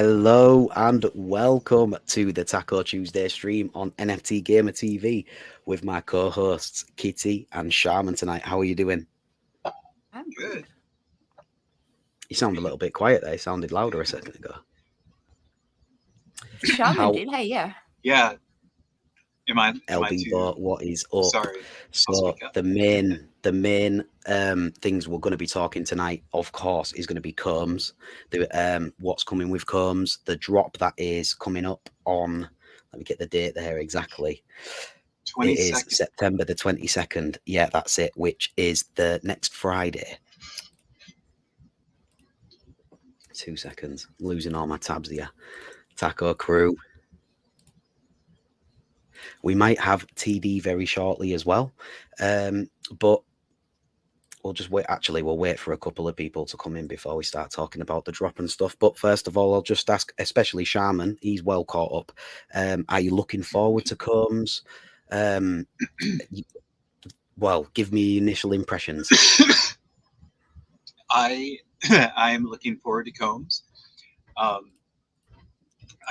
Hello and welcome to the Taco Tuesday stream on NFT Gamer TV with my co-hosts Kitty and Shaman tonight. How are you doing? I'm good. You sound a little bit quiet there. You sounded louder a second ago. Shaman How- did. Hey, yeah. Yeah. Am I LB too? Bot, what is up? Sorry. I'll So speak up. the main things we're going to be talking tonight, of course, is going to be Combs. What's coming with Combs, the drop that is coming up on. Let me get the date there exactly. 22nd. It is September the 22nd. Yeah, that's it, which is the next Friday. 2 seconds. Losing all my tabs here. Taco Crew. We might have TD very shortly as well. But we'll just wait. Actually, we'll wait for a couple of people to come in before we start talking about the drop and stuff. But first of all, I'll just ask, especially Shaman, he's well caught up. Are you looking forward to Combs? Well, give me initial impressions. I am looking forward to Combs. I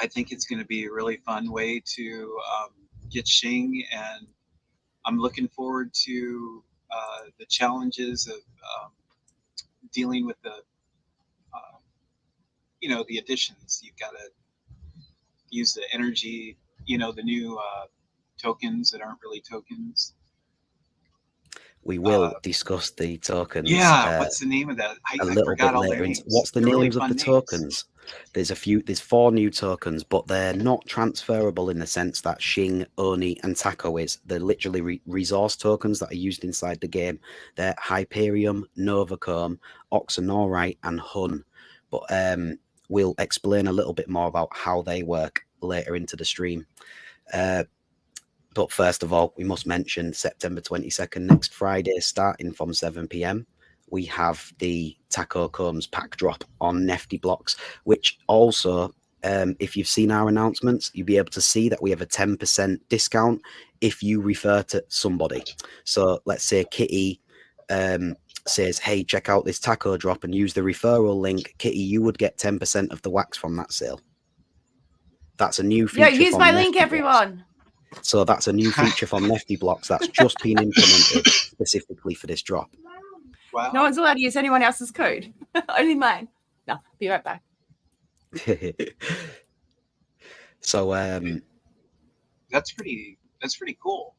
think it's going to be a really fun way to get Shing, and I'm looking forward to the challenges of dealing with the the additions. You've got to use the energy, the new tokens that aren't really tokens. We will discuss the tokens. Yeah, what's the name of that? I little forgot bit all later. the names. What's the They're names really of the fun tokens? There's 4 new tokens, but they're not transferable in the sense that Shing, Oni, and Taco is. They're literally resource tokens that are used inside the game. They're Hyperium, Novacom, Oxanorite, and Hun. But we'll explain a little bit more about how they work later into the stream. But first of all, we must mention September 22nd, next Friday, starting from 7 p.m. We have the Taco Combs pack drop on Nifty Blocks, which also, if you've seen our announcements, you'll be able to see that we have a 10% discount if you refer to somebody. So let's say Kitty says, hey, check out this Taco drop and use the referral link. Kitty, you would get 10% of the wax from that sale. That's a new feature. Yeah, use my link, everyone. So that's a new feature from Nifty Blocks that's just been implemented specifically for this drop. Wow. No one's allowed to use anyone else's code. Only mine. No, be right back. So that's pretty cool.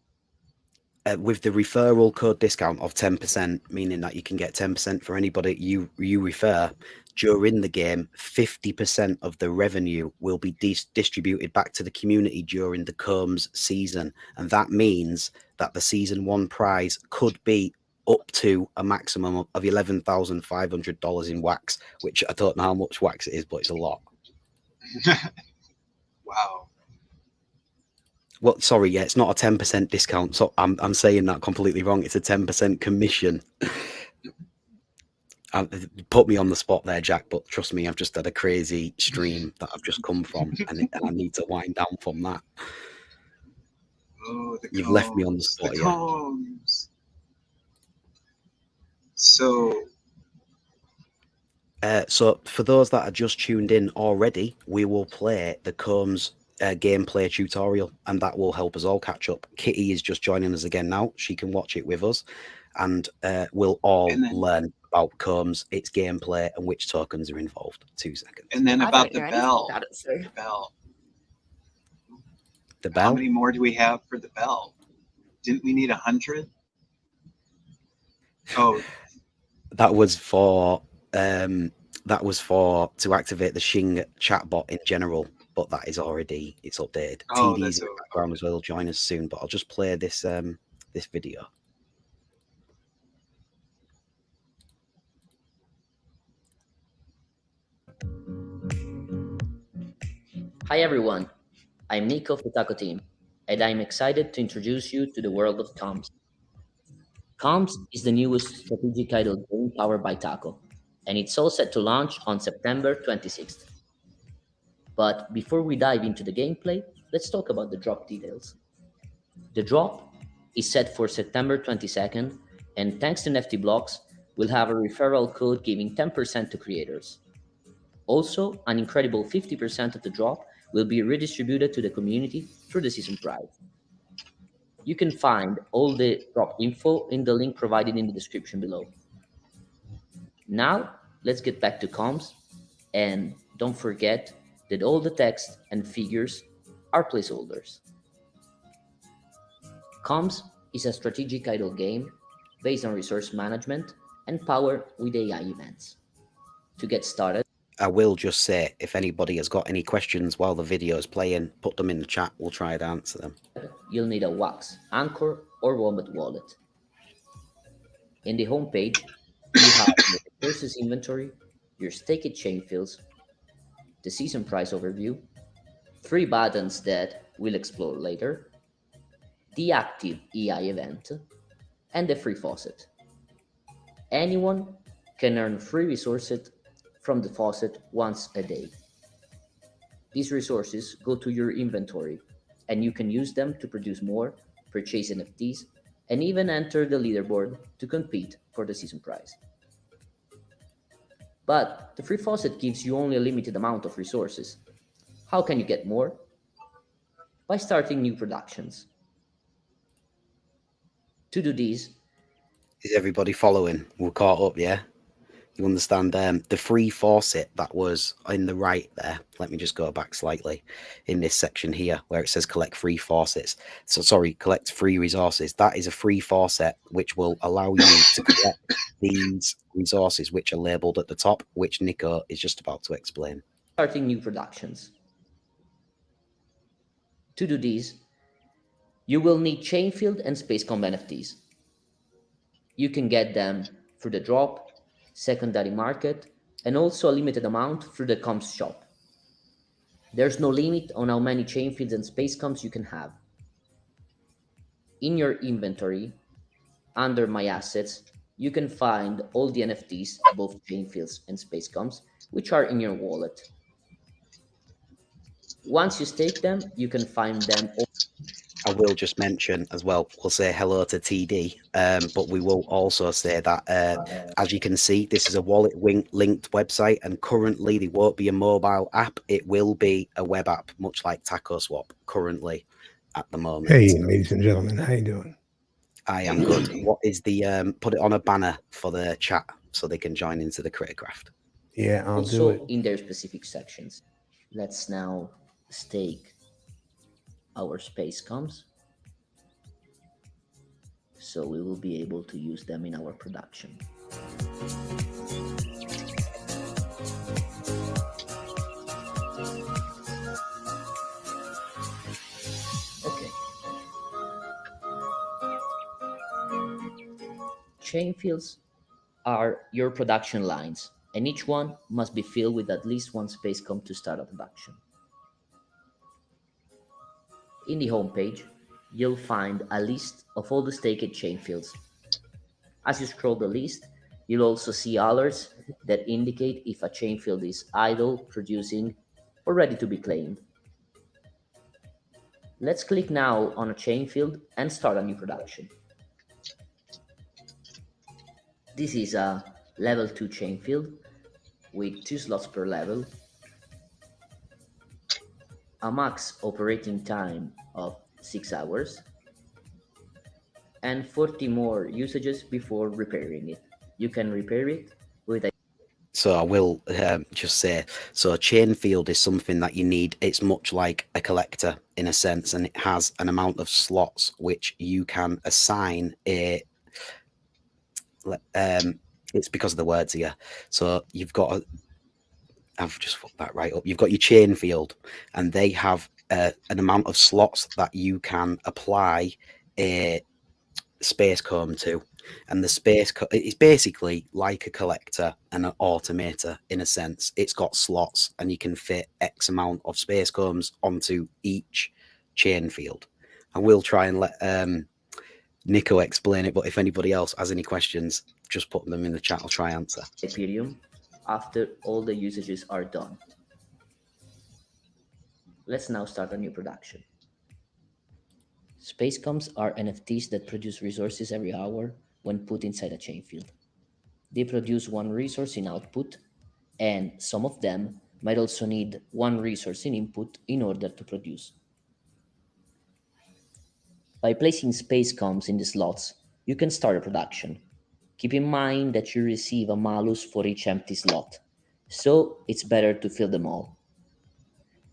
With the referral code discount of 10%, meaning that you can get 10% for anybody you refer during the game, 50% of the revenue will be distributed back to the community during the Combs season. And that means that the season 1 prize could be up to a maximum of $11,500 in wax, which I don't know how much wax it is, but it's a lot. Wow. Well, sorry, yeah, it's not a 10% discount. So I'm saying that completely wrong. It's a 10% commission. Put me on the spot there, Jack, but trust me, I've just had a crazy stream that I've just come from, and I need to wind down from that. Oh, You've left me on the spot here. Combs. So for those that are just tuned in already, we will play the Combs gameplay tutorial, and that will help us all catch up. Kitty is just joining us again now. She can watch it with us, and we'll all learn about Combs, its gameplay, and which tokens are involved. 2 seconds. And then about the bell. The bell. The bell? How many more do we have for the bell? Didn't we need 100? Oh, that was for to activate the Shing chatbot in general, but that is already, it's updated. TD's in the background as well will join us soon, but I'll just play this this video. Hi everyone, I'm Nico of the Taco team, and I'm excited to introduce you to the world of Combs. Combs is the newest strategic idle game powered by Taco, and it's all set to launch on September 26th. But before we dive into the gameplay, let's talk about the drop details. The drop is set for September 22nd, and thanks to Nifty Blocks, we'll have a referral code giving 10% to creators. Also, an incredible 50% of the drop will be redistributed to the community through the season prize. You can find all the drop info in the link provided in the description below. Now, let's get back to comms, and don't forget that all the text and figures are placeholders. Comms is a strategic idle game based on resource management and power with AI events. To get started, I will just say, if anybody has got any questions while the video is playing, put them in the chat. We'll try to answer them. you'll need a Wax, Anchor, or Wombat wallet. In the home page, you have your resources inventory, your staked chain fields, the season price overview, 3 buttons that we'll explore later, the active AI event, and the free faucet. Anyone can earn free resources from the faucet once a day. These resources go to your inventory, and you can use them to produce more, purchase NFTs, and even enter the leaderboard to compete for the season prize. But the free faucet gives you only a limited amount of resources. How can you get more? By starting new productions. To do this, Is everybody following? We're caught up, yeah? You understand the free faucet that was in the right there. Let me just go back slightly in this section here where it says collect free faucets. So sorry, collect free resources. That is a free faucet which will allow you to collect these resources which are labeled at the top, which Nico is just about to explain. starting new productions. To do this, you will need Chainfield and Spacecomb NFTs. You can get them through the drop, secondary market, and also a limited amount through the comms shop. There's no limit on how many Chainfields and Spacecombs you can have. In your inventory, under My Assets, you can find all the NFTs, both Chainfields and Spacecombs, which are in your wallet. Once you stake them, you can find them all. I will just mention as well, we'll say hello to TD, but we will also say that, as you can see, this is a wallet linked website, and currently there won't be a mobile app. It will be a web app, much like Taco Swap currently at the moment. Hey, ladies and gentlemen, how you doing? I am good. What is the, put it on a banner for the chat so they can join into the Craft. Yeah, I'll do also it. in their specific sections. Let's now stake our Spacecombs, so we will be able to use them in our production. Okay. Chain fields are your production lines, and each one must be filled with at least one Spacecomb to start a production. In the home page, you'll find a list of all the staked chain fields. As you scroll the list, you'll also see alerts that indicate if a chain field is idle, producing, or ready to be claimed. Let's click now on a chain field and start a new production. This is a level 2 chain field with 2 slots per level, a max operating time of 6 hours, and 40 more usages before repairing it. You can repair it with a... So I will just say, so chain field is something that you need. It's much like a collector in a sense, and it has an amount of slots which you can assign a... it's because of the words here. So you've got I've just fucked that right up. You've got your chain field, and they have an amount of slots that you can apply a space comb to, and the space it's basically like a collector and an automator in a sense. It's got slots, and you can fit X amount of space combs onto each chain field. I will try and let Nico explain it, but if anybody else has any questions, just put them in the chat. I'll try and answer. Ethereum after all the usages are done. Let's now start a new production. Spacecombs are NFTs that produce resources every hour when put inside a chain field. They produce one resource in output, and some of them might also need one resource in input in order to produce. By placing space comms in the slots, you can start a production. Keep in mind that you receive a malus for each empty slot, so it's better to fill them all.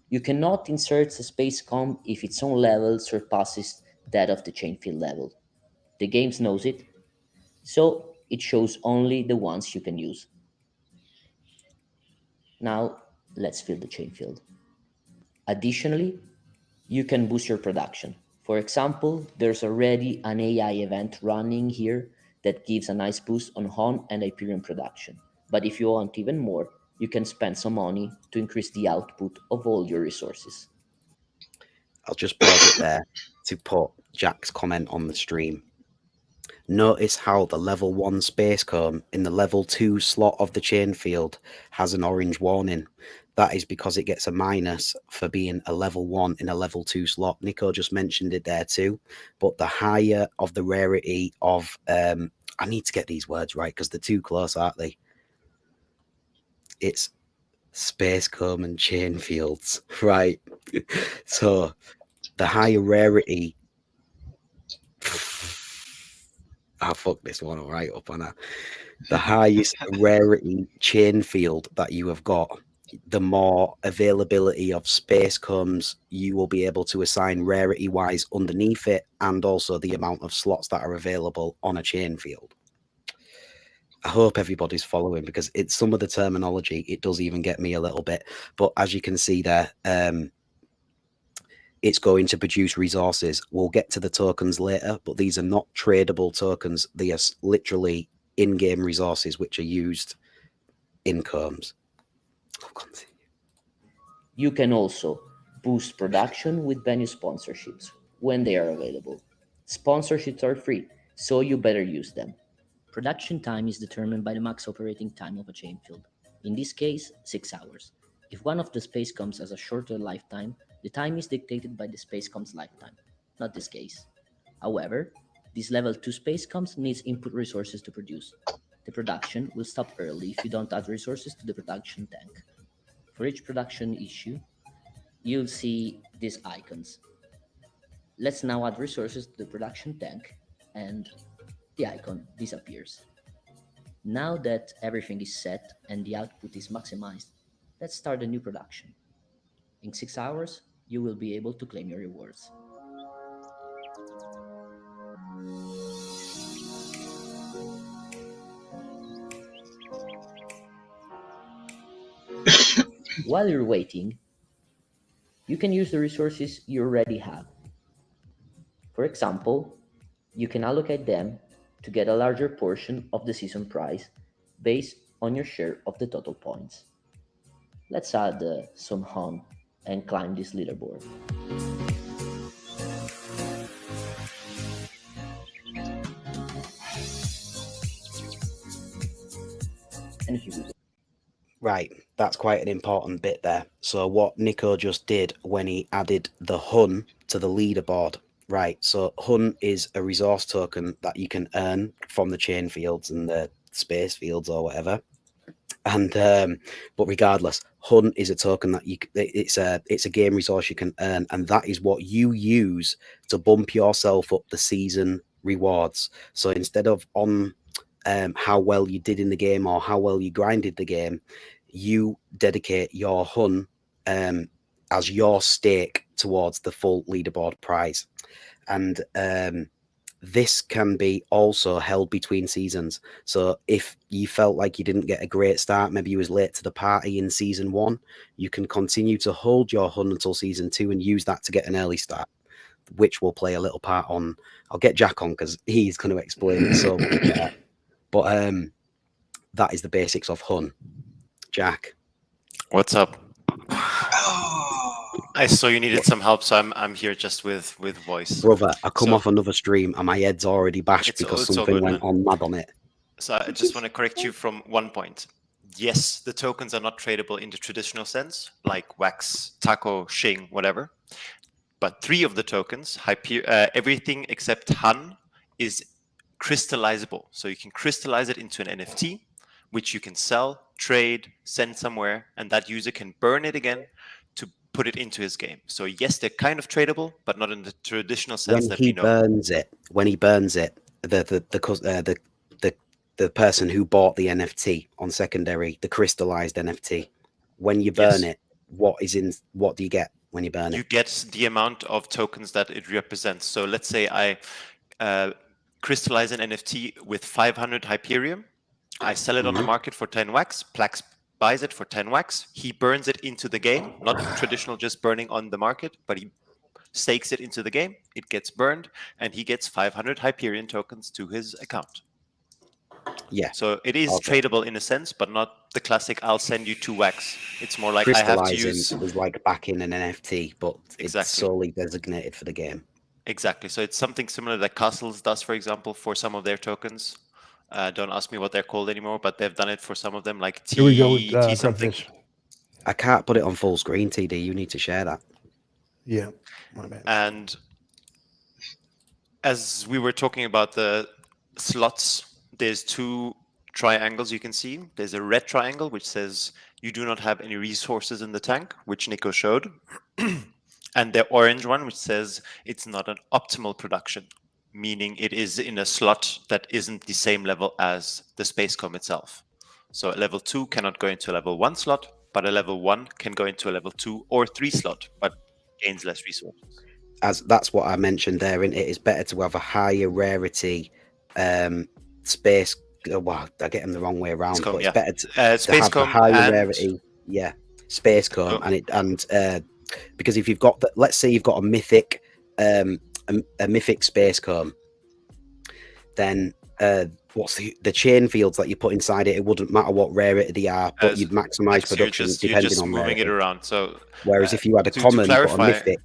You cannot insert a space comm if its own level surpasses that of the chain field level. The game knows it, so it shows only the ones you can use. Now, let's fill the chain field. Additionally, you can boost your production. For example, there's already an AI event running here that gives a nice boost on HON and Hyperion production. But if you want even more, you can spend some money to increase the output of all your resources. I'll just pause it there to put Jack's comment on the stream. Notice how the level 1 space comb in the level 2 slot of the chain field has an orange warning. That is because it gets a minus for being a level 1 in a level 2 slot. Nico just mentioned it there too. But the higher of the rarity of... I need to get these words right because they're too close, aren't they? It's space comb and chain fields, right? So the higher rarity... I'll fuck this one right up on that. The highest rarity chain field that you have got, the more availability of space comes, you will be able to assign rarity wise underneath it, and also the amount of slots that are available on a chain field. I hope everybody's following because it's some of the terminology, it does even get me a little bit. But as you can see there, it's going to produce resources. We'll get to the tokens later, but these are not tradable tokens. They are literally in-game resources which are used in combs. I'll continue. You can also boost production with venue sponsorships when they are available. Sponsorships are free, so you better use them. Production time is determined by the max operating time of a chain field. In this case, 6 hours. If one of the space comms has a shorter lifetime, the time is dictated by the space comm's lifetime, not this case. However, this level 2 space comms needs input resources to produce. The production will stop early if you don't add resources to the production tank. For each production issue, you'll see these icons. Let's now add resources to the production tank, and the icon disappears. Now that everything is set and the output is maximized, let's start a new production. In 6 hours, you will be able to claim your rewards. While you're waiting, you can use the resources you already have. For example, you can allocate them to get a larger portion of the season prize based on your share of the total points. Let's add some HON and climb this leaderboard. And here we go. Right, that's quite an important bit there. So what Nico just did when he added the HUN to the leaderboard, right? So HUN is a resource token that you can earn from the chain fields and the space fields or whatever. And but regardless, HUN is a token that it's a game resource you can earn, and that is what you use to bump yourself up the season rewards. So instead of on how well you did in the game or how well you grinded the game, you dedicate your HUN as your stake towards the full leaderboard prize. And this can be also held between seasons. So if you felt like you didn't get a great start, maybe you was late to the party in season 1, you can continue to hold your HUN until season 2 and use that to get an early start, which will play a little part on. I'll get Jack on because he's going to explain it so much better. But that is the basics of HUN. Jack. What's up? Oh, I saw you needed some help, so I'm here just with voice. Brother, I come So- off another stream and my head's already bashed It's because all something good, went man. on mad on it. So I just want to correct you from one point. Yes, the tokens are not tradable in the traditional sense, like wax, taco, shing, whatever. But 3 of the tokens, everything except HUN, is crystallizable. So you can crystallize it into an NFT, which you can sell, trade, send somewhere, and that user can burn it again to put it into his game. So yes, they're kind of tradable, but not in the traditional sense When that he we know. burns it, the person who bought the NFT on secondary, the crystallized NFT, when you burn Yes. it, what do you get when you burn You it? get the amount of tokens that it represents. So let's say I crystallize an NFT with 500 Hyperium. I sell it on the market for 10 wax. Plaques buys it for 10 wax. He burns it into the game, not traditional just burning on the market, but he stakes it into the game. It gets burned, and he gets 500 Hyperion tokens to his account. Yeah. So it is Okay. tradable in a sense, but not the classic "I'll send you 2 wax." It's more like I have to Crystallizing use is like backing an NFT, but it's Exactly. solely designated for the game. Exactly. So it's something similar that Castles does, for example, for some of their tokens. Don't ask me what they're called anymore, but they've done it for some of them, like Here we go with T something. Crawfish. I can't put it on full screen, TD. You need to share that. Yeah, my bad. And as we were talking about the slots, there's 2 triangles you can see. There's a red triangle, which says you do not have any resources in the tank, which Nico showed. And the orange one, which says it's not an optimal production, meaning it is in a slot that isn't the same level as the Spacecom itself. So a level 2 cannot go into a level 1 slot, but a level 1 can go into a level 2 or 3 slot, but gains less resources. As that's what I mentioned there, and it is better to have a higher rarity space. Well, I get them the wrong way around, Spacecom, but it's yeah. better to have the Spacecom higher and rarity. Yeah, Spacecom, Oh. and because if you've got let's say you've got a mythic Spacecom, then what's the chain fields that you put inside it? It wouldn't matter what rarity they are, but you'd maximize production you're depending just on moving rarity. it around. So Whereas if you had a to common but a clarify, mythic,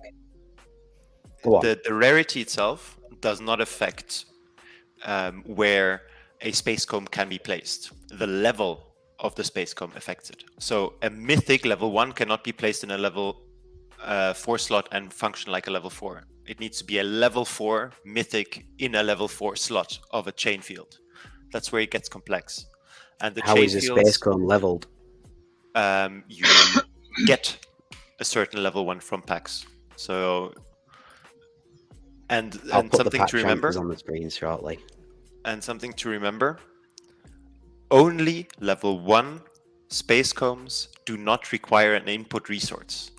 go on. the rarity itself does not affect where a Spacecom can be placed. The level of the Spacecom affects it. So a mythic level 1 cannot be placed in a level 4 slot and function like a level 4. It needs to be a level 4 mythic in a level 4 slot of a chain field. That's where it gets complex. And the How chain is a fields, Spacecom leveled? you get a certain level 1 from packs. So and I'll put the something pack to remember chances on the screen shortly. and something to remember, only level 1 Spacecoms do not require an input resource.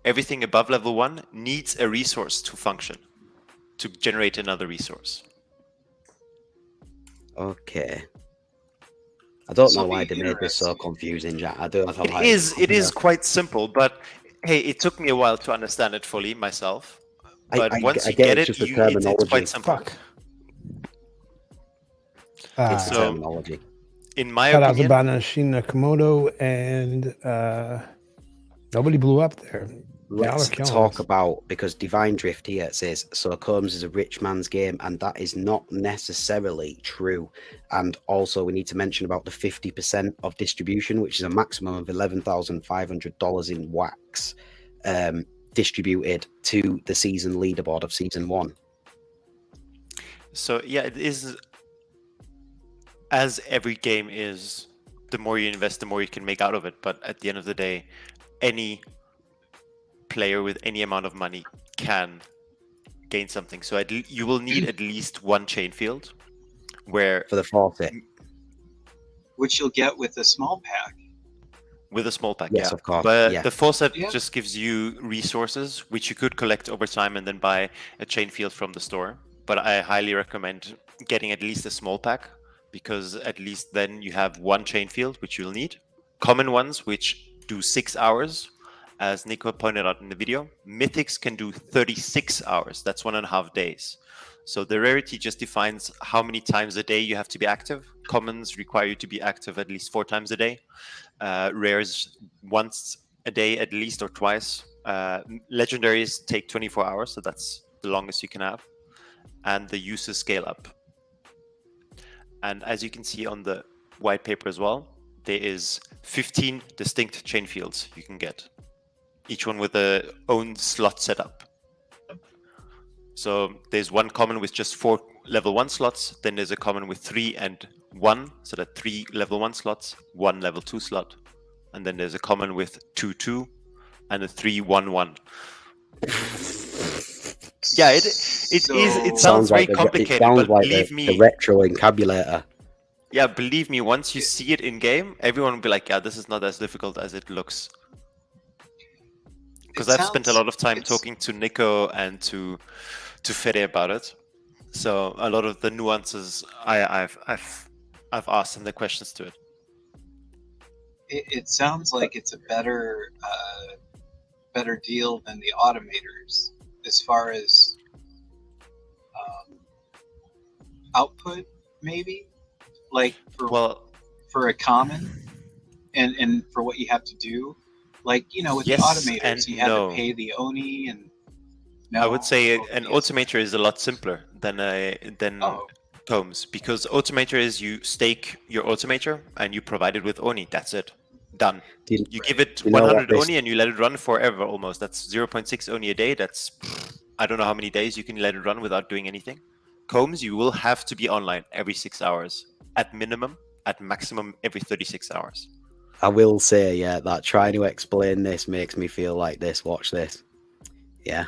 Everything above level 1 needs a resource to function, to generate another resource. Okay. I don't This know will why be they made this so interesting. confusing, Jack. I don't know. It is quite simple, but hey, it took me a while to understand it fully myself. But once I you get get it's it, just a it's terminology. quite simple. Fuck. It's the So- terminology. In my Shout out to opinion, Banashin Nakamoto and nobody blew up there. Let's killing talk us. about, because Divine Drift here says, so Combs is a rich man's game, and that is not necessarily true. And also we need to mention about the 50% of distribution, which is a maximum of $11,500 in wax distributed to the season leaderboard of season 1. so yeah, it is, as every game is, the more you invest, the more you can make out of it. But at the end of the day, any player with any amount of money can gain something. So you will need at least 1 chain field, where For the forfeit. Which you'll get with a small pack. with a small pack, Yes, yeah. of course. But Yeah. the full set Yeah. just gives you resources, which you could collect over time and then buy a chain field from the store. But I highly recommend getting at least a small pack, because at least then you have 1 chain field, which you'll need. Common ones, which do 6 hours, as Nico pointed out in the video. Mythics can do 36 hours. That's 1.5 days. So the rarity just defines how many times a day you have to be active. Commons require you to be active at least 4 times a day. Rares once a day at least, or twice. Legendaries take 24 hours, so that's the longest you can have. And the uses scale up. And as you can see on the white paper as well, there is 15 distinct chain fields you can get, each one with their own slot setup. So there's one common with just 4 level 1 slots, then there's a common with 3 and 1, so that 3 level 1 slots, 1 level 2 slot, and then there's a common with 2-2 and a 3-1-1. Yeah, it sounds very complicated, It sounds but like believe the me, retro encabulator. yeah, believe me, once you see it in game, everyone will be like, yeah, this is not as difficult as it looks. Because I've spent a lot of time talking to Nico and to Fede about it. So a lot of the nuances I've asked them the questions to it. It sounds like it's a better deal than the automators as far as output, maybe, like for a common and for what you have to do, like with yes, the automators you had no. to pay the Oni and. No, I would say an automator is a lot simpler than Tomes, because automator is you stake your automator and you provide it with Oni. That's it. Done. You give it 100 Oni and you let it run forever almost. That's 0.6 Oni a day. That's, I don't know how many days you can let it run without doing anything. Combs, you will have to be online every 6 hours. At minimum, at maximum, every 36 hours. I will say, yeah, that trying to explain this makes me feel like this. Watch this. Yeah.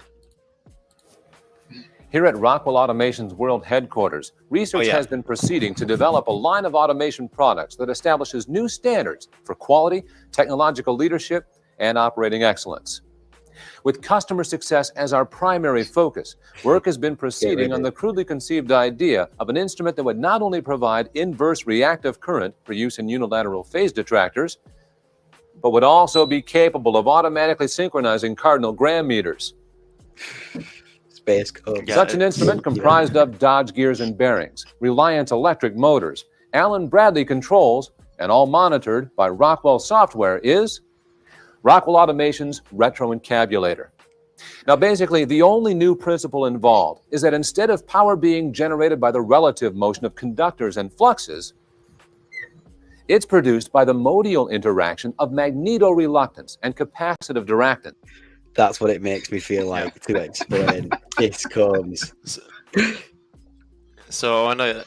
Here at Rockwell Automation's world headquarters, research has been proceeding to develop a line of automation products that establishes new standards for quality, technological leadership, and operating excellence. With customer success as our primary focus, work has been proceeding on the crudely conceived idea of an instrument that would not only provide inverse reactive current for use in unilateral phase detractors, but would also be capable of automatically synchronizing cardinal gram meters. Such an instrument comprised of Dodge gears and bearings, Reliant electric motors, Allen Bradley controls, and all monitored by Rockwell software is Rockwell Automation's retro encabulator. Now, basically, the only new principle involved is that instead of power being generated by the relative motion of conductors and fluxes, it's produced by the modial interaction of magneto-reluctance and capacitive diractance. That's what it makes me feel like to explain this comes. So I want to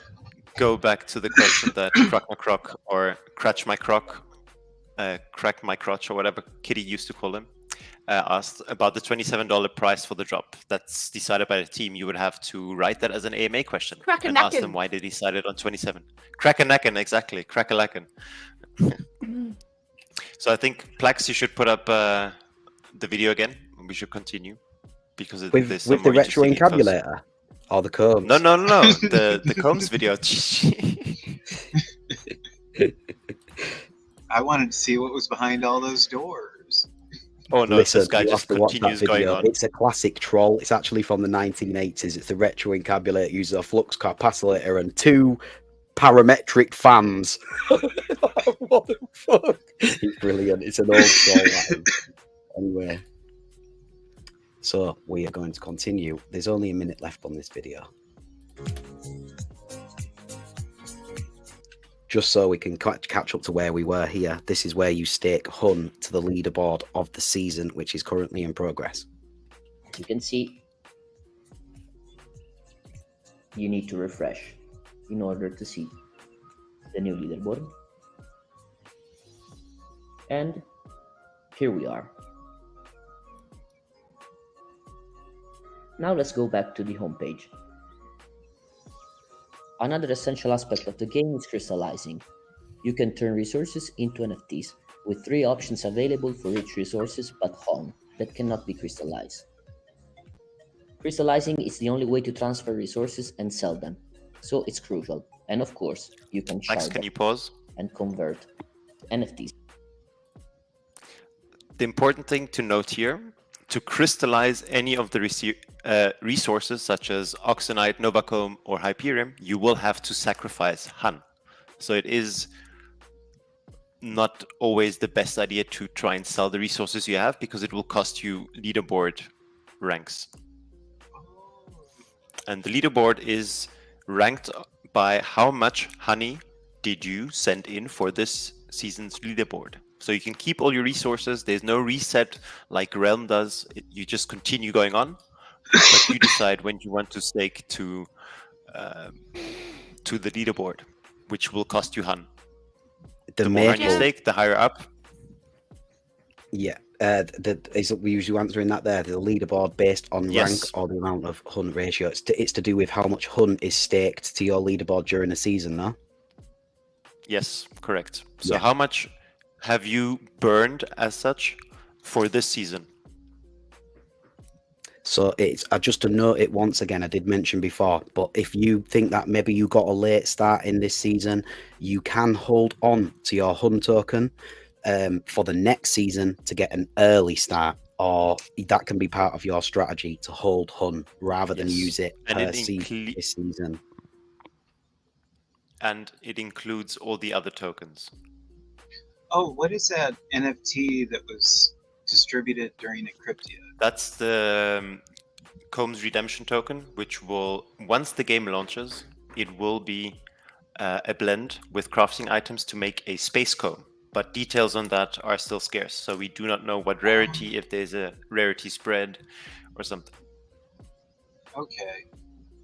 go back to the question that Crack My Croc or Cratch My Croc, Crack My Crotch or whatever Kitteeh used to call him, asked about the $27 price for the drop. That's decided by the team. You would have to write that as an AMA question and ask them why they decided on 27. Crack-a-nacken, exactly. Crack-a-lacken. So I think, Plaques, you should put up the video again. We should continue because there's some with the more retro interesting infos. encabulator or the combs. No. The combs video. I wanted to see what was behind all those doors. Oh no! Listen, this guy just continues going on. It's a classic troll. It's actually from the 1980s. It's the retro encabulator. Uses a flux capacitor and 2 parametric fans. What the fuck? It's brilliant. It's an old troll. Anyway, so we are going to continue. There's only a minute left on this video. Just so we can catch up to where we were here. This is where you stake Hun to the leaderboard of the season, which is currently in progress. You can see you need to refresh in order to see the new leaderboard. And here we are. Now let's go back to the homepage. Another essential aspect of the game is crystallizing. You can turn resources into NFTs, with 3 options available for each resources but home that cannot be crystallized. Crystallizing is the only way to transfer resources and sell them, so it's crucial. And of course, you can shard Max, can you pause? And convert NFTs. The important thing to note here, to crystallize any of the resources such as Oxenite, Novachrome, or Hyperium, you will have to sacrifice Hun. So it is not always the best idea to try and sell the resources you have because it will cost you leaderboard ranks. And the leaderboard is ranked by how much honey did you send in for this season's leaderboard. So you can keep all your resources. There's no reset like Realm does. You just continue going on, but you decide when you want to stake to the leaderboard. which will cost you Hun. The The more Hun you maple, stake, the higher up. yeah. We usually answering that there. The leaderboard based on rank Yes. or the amount of Hun ratio. It's to do with how much Hun is staked to your leaderboard during the season, no? Yes, correct. So Yeah. how much have you burned as such for this season? So it's just to note it once again, I did mention before, but if you think that maybe you got a late start in this season, you can hold on to your Hun token for the next season to get an early start, or that can be part of your strategy to hold Hun rather than Yes. use it And per it this season. And it includes all the other tokens. Oh, what is that NFT that was distributed during Encryptia? That's the Combs Redemption token, which will, once the game launches, it will be a blend with crafting items to make a space comb. But details on that are still scarce, so we do not know what rarity, if there's a rarity spread or something. Okay.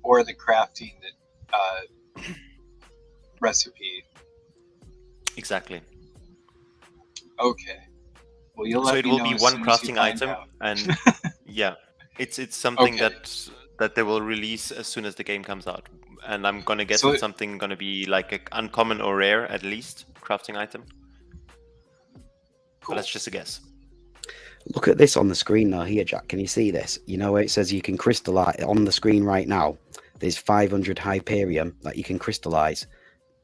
Or the crafting that recipe. Exactly. Okay. Well, you'll So let it me will know be as one soon as you crafting find item, out. and yeah, it's something Okay. that they will release as soon as the game comes out. And I'm gonna guess So it's something gonna be like an uncommon or rare, at least, crafting item. Cool. But that's just a guess. Look at this on the screen now here, Jack. Can you see this? You know where it says you can crystallize on the screen right now? There's 500 Hyperium that you can crystallize.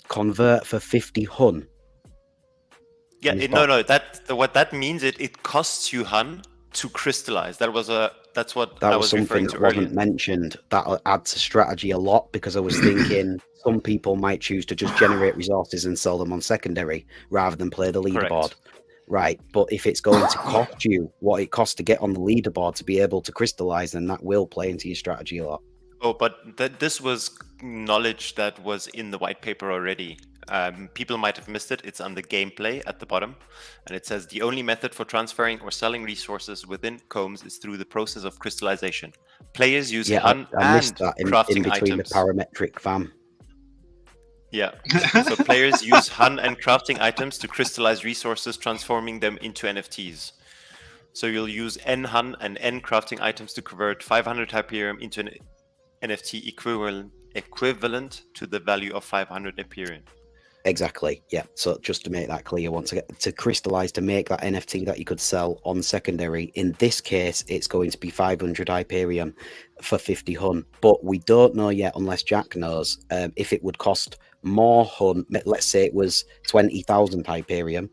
Convert for 50 Hun. Yeah, on the no, spot. what that means, it costs you Hun to crystallize. That's what That I was was referring something to that wasn't earlier. mentioned. That'll add to strategy a lot, because I was thinking some people might choose to just generate resources and sell them on secondary rather than play the leaderboard. Correct. Right, but if it's going to cost you what it costs to get on the leaderboard to be able to crystallize, then that will play into your strategy a lot. Oh, but this was knowledge that was in the white paper already. People might have missed it. It's under gameplay at the bottom, and it says the only method for transferring or selling resources within Combs is through the process of crystallization. Players use Hun I missed and that in crafting between items. the parametric fam. Yeah, so players use Hun and crafting items to crystallize resources, transforming them into NFTs. So you'll use N Hun and N crafting items to convert 500 Hyperium into an NFT equivalent to the value of 500 Hyperium. Exactly, yeah. So just to make that clear, once again, to crystallize to make that NFT that you could sell on secondary, in this case, it's going to be 500 Hyperium for 50 Hun. But we don't know yet, unless Jack knows, if it would cost more Hun. Let's say it was 20,000 Hyperium.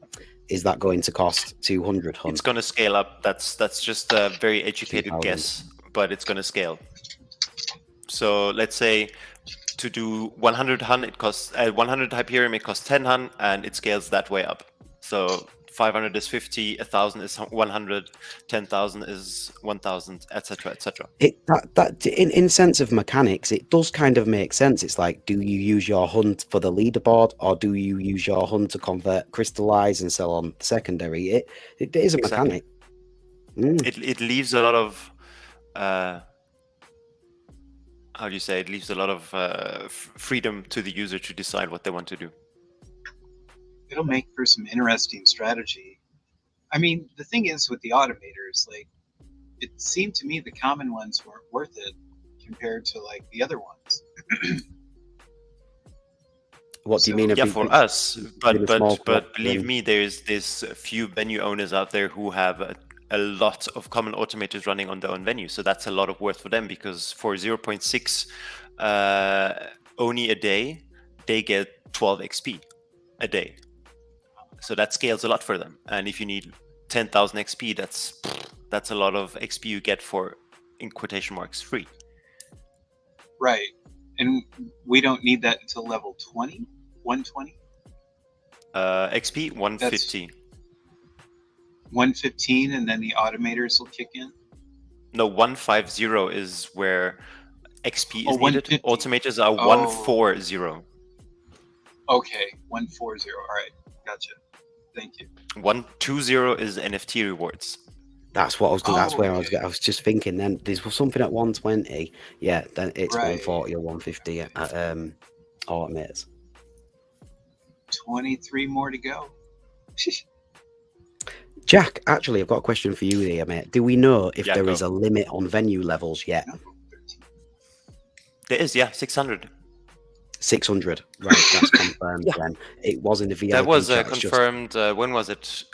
Is that going to cost 200 Hun? It's going to scale up. That's just a very educated 2,000. guess, but it's going to scale. So let's say to do 100 Hun, it costs 100 Hyperium, it costs 10 Hun, and it scales that way up. So 500 is 50, 1,000 is 100, 10,000 is 1,000, etc., etc. That in sense of mechanics, it does kind of make sense. It's like, do you use your Hun for the leaderboard, or do you use your Hun to convert, crystallize, and sell on secondary? It is a Exactly. mechanic. It leaves a lot of how do you say? It leaves a lot of freedom to the user to decide what they want to do. It'll make for some interesting strategy. I mean, the thing is with the automators, like, it seemed to me the common ones weren't worth it compared to like the other ones. What do you mean? Yeah, for us, but believe me, there's a few venue owners out there who have a lot of common automators running on their own venue, so that's a lot of worth for them, because for 0.6 Oni a day, they get 12 XP a day. So that scales a lot for them. And if you need 10,000 XP, that's a lot of XP you get for, in quotation marks, free. Right. And we don't need that until level 20? 120? XP 150. 115, and then the automators will kick in? No, 150 is where XP is needed. 150. Automators are 140. Okay, 140. All right, gotcha. Thank you. 120 is NFT rewards. That's what I was. That's where I was just thinking. Then there's something at 120. Yeah, then it's 140 or 150 at automators. 23 more to go. Jack, actually, I've got a question for you here, mate. Do we know if Yeah, there go. is a limit on venue levels yet? No, 13. There is, yeah, 600. 600. Right, that's confirmed then. It was in the VIP That was chat. It's just- confirmed. When was it?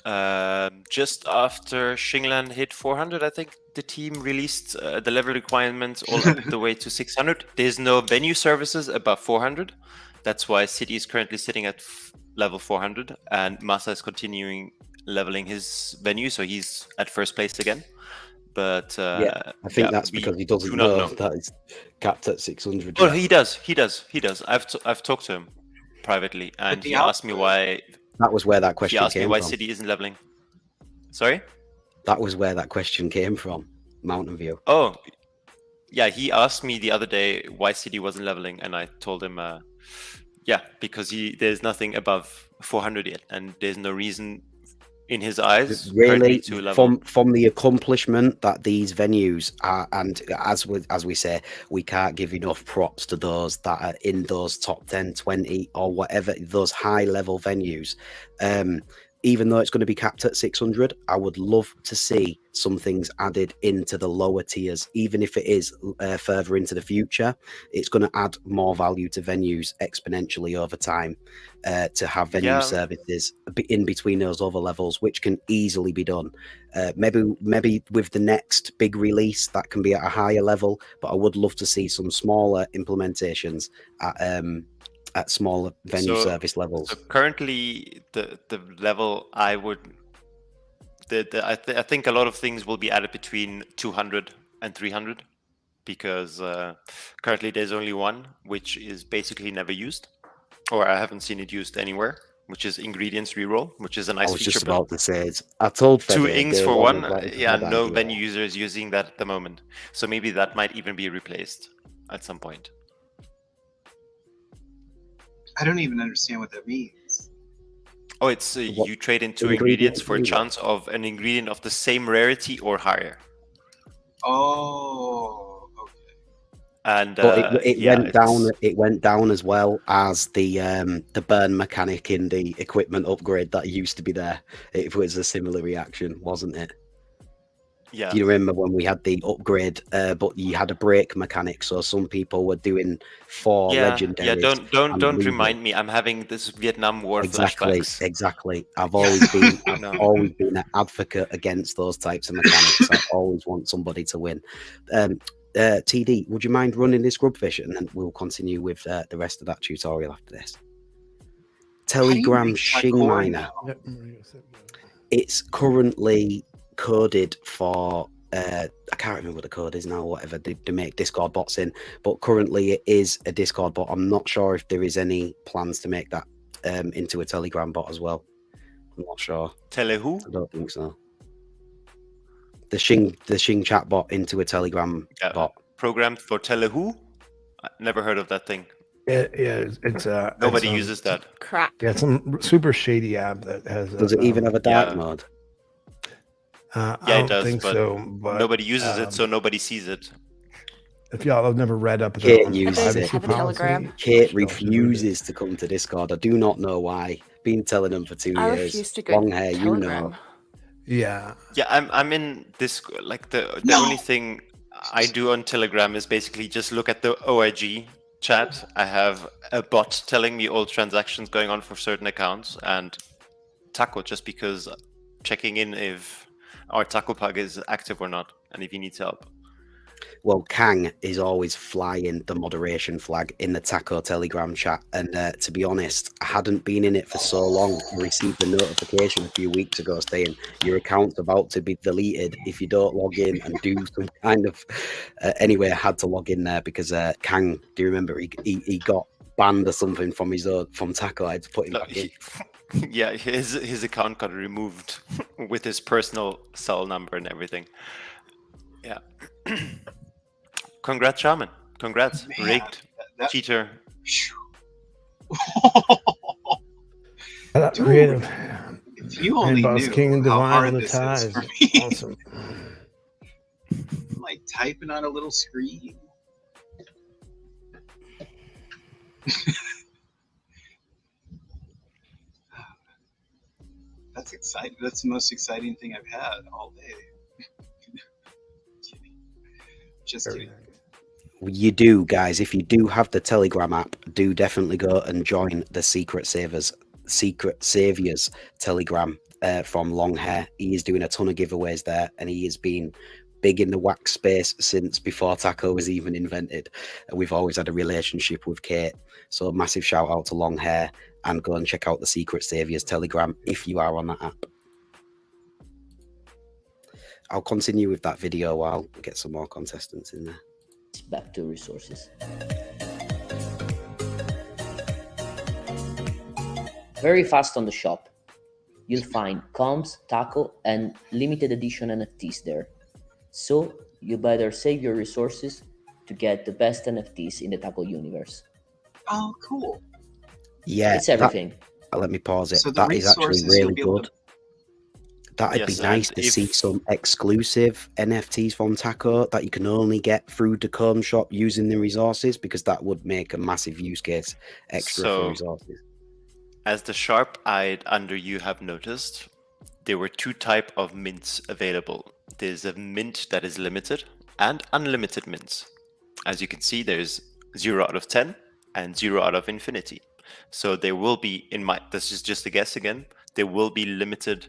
Just after Shingland hit 400, I think the team released the level requirements all up the way to 600. There's no venue services above 400. That's why City is currently sitting at level 400, and Massa is continuing leveling his venue, so he's at first place again. But yeah, I think that's because he doesn't do not know that it's capped at 600. Oh, yet. he does. I've talked to him privately, and the he asked me why. That was where that He question asked me came why from. City isn't leveling. Sorry? That was where that question came from. Mountain View. Oh, yeah. He asked me the other day why City wasn't leveling, and I told him, yeah, because there's nothing above 400 yet, and there's no reason in his eyes Really, to level. from the accomplishment that these venues are, and as we say, we can't give enough props to those that are in those top 10, 20 or whatever, those high level venues. Even though it's going to be capped at 600, I would love to see some things added into the lower tiers, even if it is further into the future. It's going to add more value to venues exponentially over time, to have venue services in between those other levels, which can easily be done. Maybe with the next big release that can be at a higher level, but I would love to see some smaller implementations at smaller venue service levels. So currently, the level I would, I think a lot of things will be added between 200 and 300, because currently there's only one, which is basically never used, or I haven't seen it used anywhere, which is ingredients reroll, which is a nice I was feature. just about to say it. I told Fede 2 inks day for one one. was Yeah, bad no idea. venue user is using that at the moment. So maybe that might even be replaced at some point. I don't even understand what that means. Oh, it's What- you trade in 2 ingredients ingredients for a reroll? chance of an ingredient of the same rarity or higher. Oh, okay. And But it yeah, went down. It went down as well as the burn mechanic in the equipment upgrade that used to be there. It was a similar reaction, wasn't it? Yeah. Do you remember when we had the upgrade, but you had a break mechanic, so some people were doing 4 legendaries. Yeah, and don't leaving. remind me. I'm having this Vietnam War flashbacks. Exactly. I've always been No. always been an advocate against those types of mechanics. I always want somebody to win. TD, would you mind running this grubfish, and then we'll continue with the rest of that tutorial after this. Telegram make Shing parkour Miner. now? It's currently coded for I can't remember what the code is now, whatever they make Discord bots in, but currently it is a Discord bot. I'm not sure if there is any plans to make that into a Telegram bot as well. I'm not sure. Tele who? I don't think so. The Shing chat bot into a Telegram bot. Programmed for Tele who? I never heard of that thing. Yeah, it's Nobody it's, uses that. Crap. Yeah, it's some super shady app that has. Does it even have a dark yeah. mode? I Yeah, it don't does, think but so. But nobody uses it, so nobody sees it. if y'all have never read up Kate on uses privacy it. Have a Telegram. policy, Kate you should read it. refuses to come to Discord. I do not know why. Been telling them for 2 I years. refuse to go Long to hair, you Telegram. know. Yeah, Yeah, I'm in this, like the only thing I do on Telegram is basically just look at the OIG chat. I have a bot telling me all transactions going on for certain accounts, and Taco, just because checking in if our Taco Pug is active or not, and if he needs help. Well, Kang is always flying the moderation flag in the Taco Telegram chat. And to be honest, I hadn't been in it for so long. I received a notification a few weeks ago saying your account's about to be deleted if you don't log in and do some kind of... anyway, I had to log in there because Kang, do you remember, he got banned or something from Taco. I had to put him back in. Yeah, his account got removed with his personal cell number and everything. Yeah. Congrats, Shaman. Congrats. Man, Rigged. that- Cheater. that Dude, creative. If you only Boss knew King and how Divine hard on the this ties. is for me. Awesome. I'm like typing on a little screen. excited. That's the most exciting thing I've had all day. Just kidding. You do, guys. If you do have the Telegram app, do definitely go and join the Secret Saviors Telegram from Longhair. He is doing a ton of giveaways there, and he has been big in the wax space since before taco was even invented. We've always had a relationship with Kate, so massive shout out to Longhair, and go and check out the Secret Saviors Telegram if you are on that app. I'll continue with that video while we get some more contestants in there. Back to resources. Very fast on the shop. You'll find comms, taco, and limited edition NFTs there. So you better save your resources to get the best NFTs in the taco universe. Oh, cool. Yeah, It's everything. Let me pause it. So the That is actually resources really you'll be able good. That'd be nice to see some exclusive NFTs from Taco that you can only get through the Comb shop using the resources, because that would make a massive use case extra for resources. As the sharp-eyed under you have noticed, there were two types of mints available. There's a mint that is limited and unlimited mints. As you can see, there's 0 out of 10 and 0 out of infinity. So there will be, this is just a guess again, there will be limited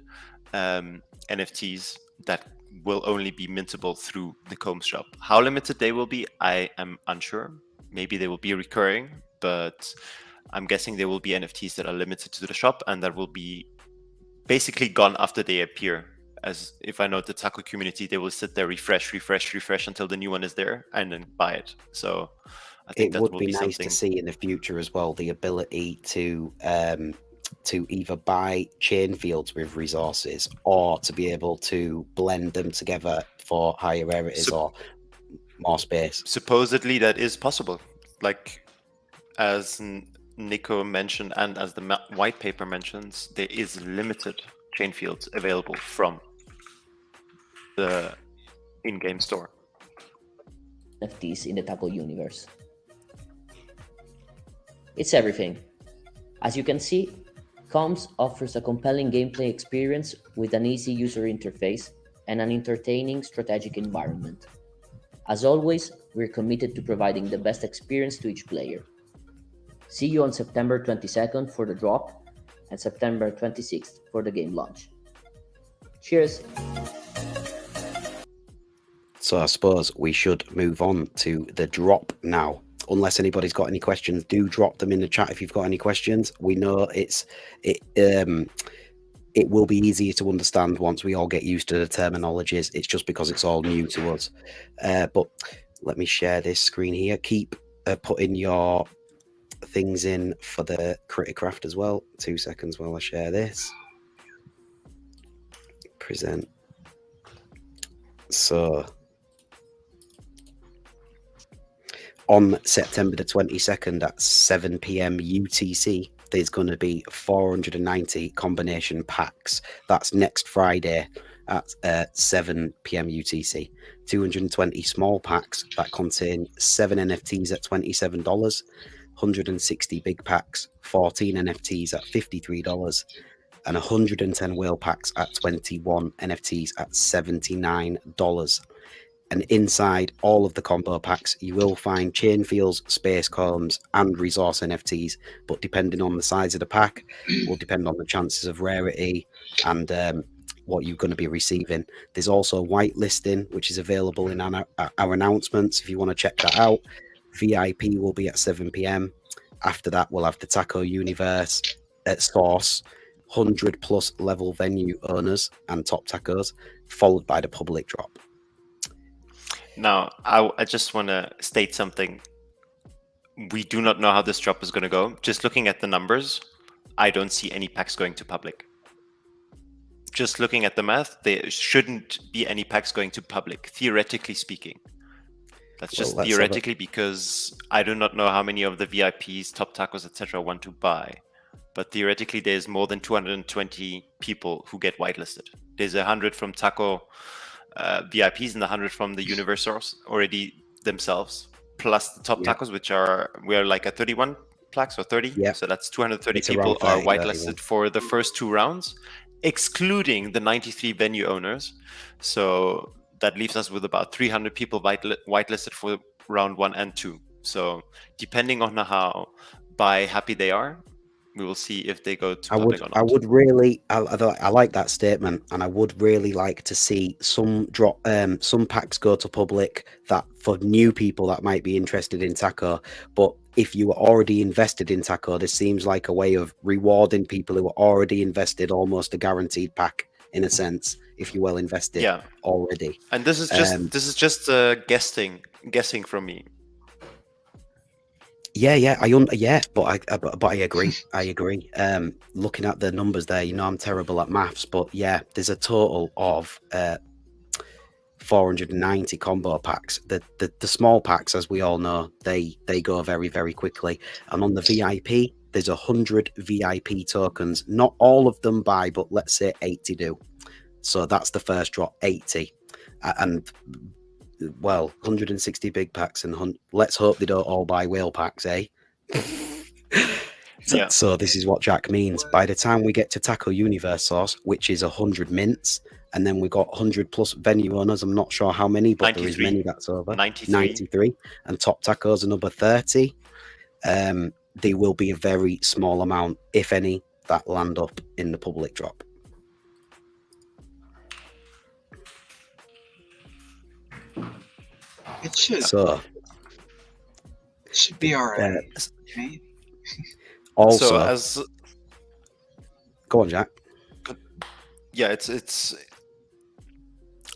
NFTs that will only be mintable through the Combs shop. How limited they will be, I am unsure. Maybe they will be recurring, but I'm guessing there will be NFTs that are limited to the shop and that will be basically gone after they appear. As if I know the taco community, they will sit there, refresh until the new one is there and then buy it. So I think it would be nice to see in the future as well, the ability to either buy chain fields with resources or to be able to blend them together for higher rarities or more space. Supposedly that is possible. Like as Nico mentioned and as the white paper mentions, there is limited chain fields available from the in-game store. NFTs in the taco universe. It's everything. As you can see, Comms offers a compelling gameplay experience with an easy user interface and an entertaining strategic environment. As always, we're committed to providing the best experience to each player. See you on September 22nd for the drop and September 26th for the game launch. Cheers! So I suppose we should move on to the drop now. Unless anybody's got any questions, do drop them in the chat if you've got any questions. We know it will be easier to understand once we all get used to the terminologies. It's just because it's all new to us. But let me share this screen here. Keep putting your things in for the Criticraft as well. 2 seconds while I share this. Present. So on September the 22nd at 7 p.m. UTC, there's going to be 490 combination packs. That's next Friday at 7 p.m. UTC. 220 small packs that contain 7 NFTs at $27, 160 big packs, 14 NFTs at $53, and 110 whale packs at 21 NFTs at $79. And inside all of the combo packs, you will find chain fields, space combs, and resource NFTs. But depending on the size of the pack, will depend on the chances of rarity and what you're going to be receiving. There's also whitelisting, which is available in our announcements if you want to check that out. VIP will be at 7 p.m. After that, we'll have the Taco Universe at Source, 100 plus level venue owners and top tacos, followed by the public drop. Now, I just want to state something. We do not know how this drop is going to go. Just looking at the numbers, I don't see any packs going to public. Just looking at the math, there shouldn't be any packs going to public, theoretically speaking. That's just theoretically, because I do not know how many of the VIPs, top tacos, etc. want to buy. But theoretically, there's more than 220 people who get whitelisted. There's 100 from Taco VIPs and 100 from the universe already themselves, plus the top tacos, which we're like at 31 plaques or 30. Yeah. So that's 230 it's people 30, are whitelisted for the first 2 rounds. excluding the 93 venue owners. So that leaves us with about 300 people whitelisted for round 1 and 2. So depending on how happy they are, we will see if they go to public or not. I would really, I like that statement, and I would really like to see some packs go to public that for new people that might be interested in Taco. But if you were already invested in Taco, this seems like a way of rewarding people who are already invested, almost a guaranteed pack in a sense, if you well invested already. And this is just guessing from me. But I agree. I agree. Looking at the numbers there, I'm terrible at maths, but yeah, there's a total of 490 combo packs. The small packs, as we all know, they go very, very quickly. And on the VIP, there's 100 VIP tokens. Not all of them buy, but let's say 80 do. So that's the first drop, 80. And 160 big packs, and let's hope they don't all buy whale packs, eh? So this is what Jack means. By the time we get to Taco Universe Source, which is 100 mints, and then we got 100 plus venue owners, I'm not sure how many, but 93. There is many that's over. 93. And Top Taco's another 30. There will be a very small amount, if any, that land up in the public drop. It should. So it should be all right. Also, go on, Jack. Yeah, it's.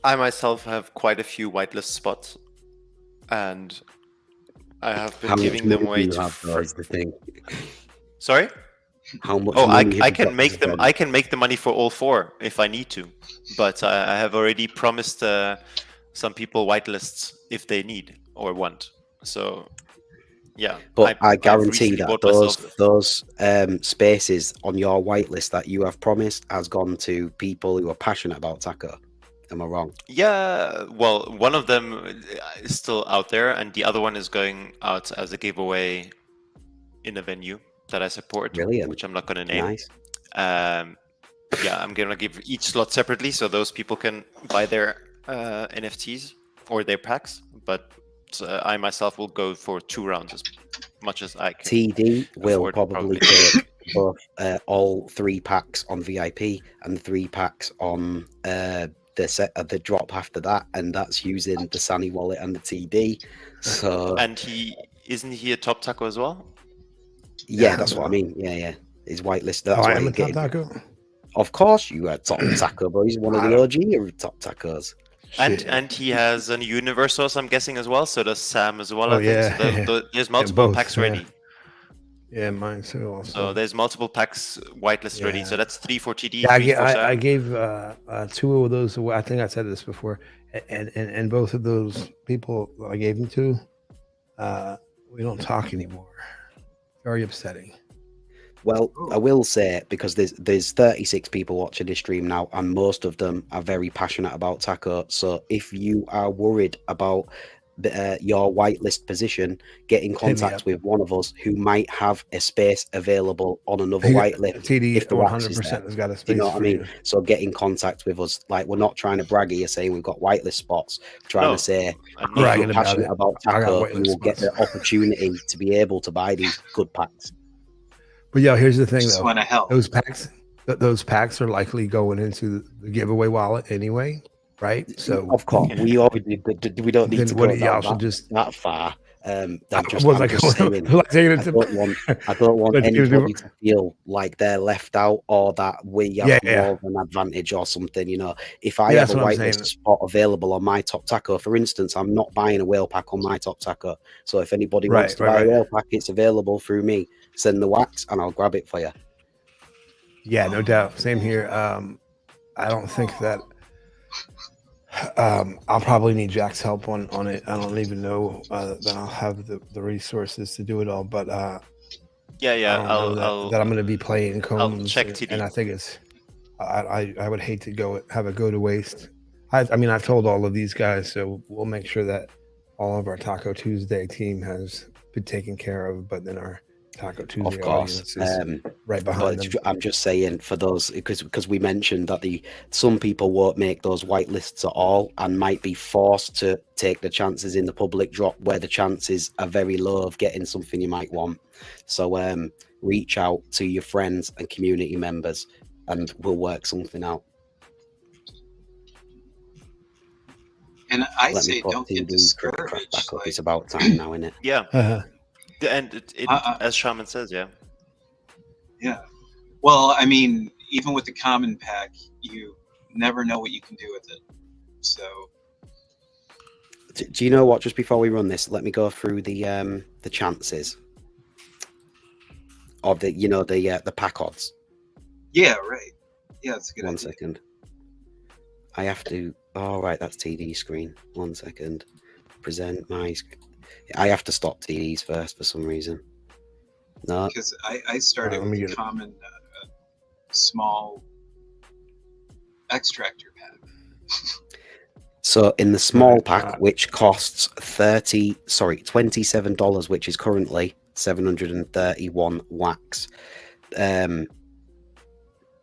I myself have quite a few whitelist spots, and I have been giving them away to. Is the thing. Sorry. How much? Oh, I can make them. I can make the money for all 4 if I need to, but I have already promised some people whitelists if they need or want. So, yeah. But I guarantee that those spaces on your whitelist that you have promised has gone to people who are passionate about Taco. Am I wrong? Yeah. Well, one of them is still out there, and the other one is going out as a giveaway in a venue that I support. Brilliant. Which I'm not going to name. Nice. Yeah, I'm going to give each slot separately so those people can buy their NFTs or their packs, but I myself will go for 2 rounds as much as I can. TD will probably take both all 3 packs on VIP and 3 packs on the drop after that, and that's using the Sunny wallet and the TD. So and isn't he a Top Taco as well? Yeah, that's what I mean. Yeah. His whitelist. That's I am a Top Taco. Of course, you are Top Taco, but he's one of the OG Top Tacos. And he has a universe source, I'm guessing, as well. So does Sam as well. I think. So there's multiple packs ready. Yeah, mine too. Also. So there's multiple packs whitelist ready. So that's 3 for TD. Yeah, I gave 2 of those away. I think I said this before, and both of those people I gave them to, we don't talk anymore. Very upsetting. Well, I will say, because there's 36 people watching this stream now, and most of them are very passionate about Taco. So if you are worried about your whitelist position, get in contact with one of us who might have a space available on another whitelist. TD if the 100% has got a space. You know what I mean? So get in contact with us. Like, we're not trying to brag here saying we've got whitelist spots. We're trying to say, if you're passionate about Taco, you will get the opportunity to be able to buy these good packs. But yeah, here's the thing Just though. want to help. Those packs are likely going into the giveaway wallet anyway, right? So of course, we already we don't need to go that far. I don't want anybody to feel like they're left out or that we have more of an advantage or something. You know, if I have a whitelist spot available on my Top Taco, for instance, I'm not buying a whale pack on my Top Taco. So if anybody wants to buy a whale pack, it's available through me. Send the wax and I'll grab it for you. Yeah, no doubt. Same here. I don't think that I'll probably need Jack's help on it. I don't even know that I'll have the resources to do it all. But I'll I'm going to be playing Combs. I'll check TD. And I think it's I would hate to have it go to waste. I mean, I've told all of these guys, so we'll make sure that all of our Taco Tuesday team has been taken care of. But then our Taco Tuesday Of course. audience is right behind them. I'm just saying for those, because we mentioned that some people won't make those whitelists at all and might be forced to take the chances in the public drop where the chances are very low of getting something you might want. So reach out to your friends and community members and we'll work something out. And I say don't get discouraged. Back up. It's about time now, isn't it? Yeah. And as Shaman says, yeah. Yeah. Well, I mean, even with the common pack, you never know what you can do with it. So. Do you know what? Just before we run this, let me go through the chances of the pack odds. Yeah. Right. Yeah, that's a good idea. 1 second. I have to. Oh, right, that's TD screen. 1 second. Present my. I have to stop TDs first for some reason. No. Because I started with a common small extractor pack. So in the small pack, which costs $27, which is currently 731 wax.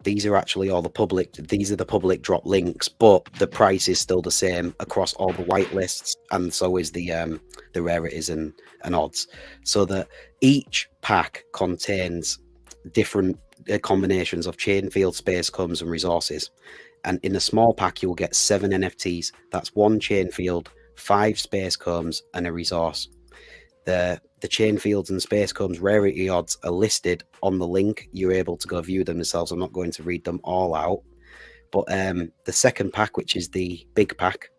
These are actually all the public. These are the public drop links, but the price is still the same across all the whitelists, and so is the rarities and odds. So that each pack contains different combinations of chain field, space combs, and resources. And in a small pack, you'll get 7 NFTs. That's 1 chain field, 5 space combs, and a resource. The chain fields and space combs rarity odds are listed on the link. You're able to go view them yourselves. I'm not going to read them all out. But the second pack, which is the big pack,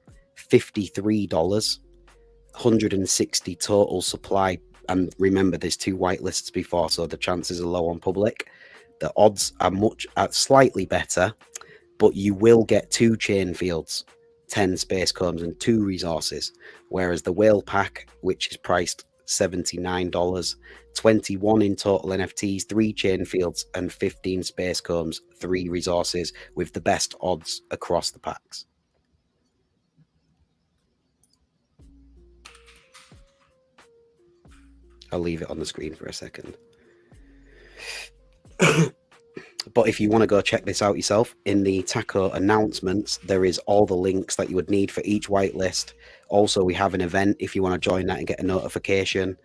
$53, 160 total supply. And remember, there's 2 whitelists before, so the chances are low on public. The odds are slightly better, but you will get 2 chain fields, 10 space combs, and 2 resources. Whereas the whale pack, which is priced $79, 21 in total NFTs, 3 chain fields, and 15 space combs, 3 resources, with the best odds across the packs. I'll leave it on the screen for a second. But if you want to go check this out yourself, in the Taco announcements, there is all the links that you would need for each whitelist. Also, we have an event if you want to join that and get a notification.